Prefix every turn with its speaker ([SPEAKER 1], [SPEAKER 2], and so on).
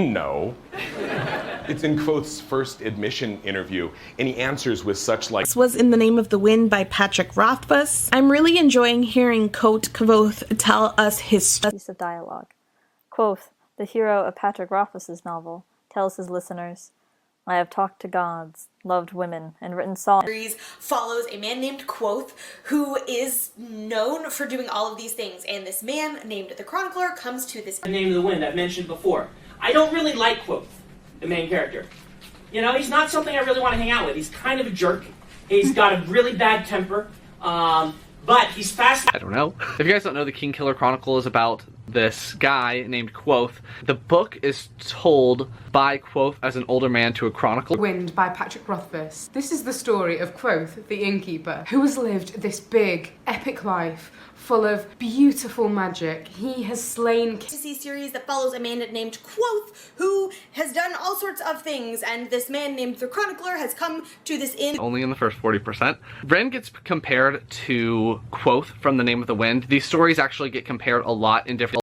[SPEAKER 1] No. It's in Kvothe's first admission interview, and he answers with such like...
[SPEAKER 2] This was In the Name of the Wind by Patrick Rothfuss. I'm really enjoying hearing Kvothe tell us his
[SPEAKER 3] piece of dialogue. Kvothe, the hero of Patrick Rothfuss's novel, tells his listeners, "I have talked to gods, loved women, and written songs."
[SPEAKER 4] Series follows a man named Kvothe who is known for doing all of these things, and this man named the Chronicler comes to this...
[SPEAKER 5] The Name of the Wind I've mentioned before. I don't really like Kvothe, the main character. You know, he's not something I really want to hang out with. He's kind of a jerk. He's got a really bad temper. But he's fast.
[SPEAKER 6] I don't know. If you guys don't know, the King Killer Chronicle is about this guy named Kvothe. The book is told by Kvothe as an older man to a chronicle.
[SPEAKER 7] Wind by Patrick Rothfuss. This is the story of Kvothe, the innkeeper, who has lived this big, epic life full of beautiful magic. He has slain...
[SPEAKER 4] fantasy series that follows a man named Kvothe who has done all sorts of things, and this man named the Chronicler has come to this inn.
[SPEAKER 6] Only in the first 40%. Ren gets compared to Kvothe from The Name of the Wind. These stories actually get compared a lot in different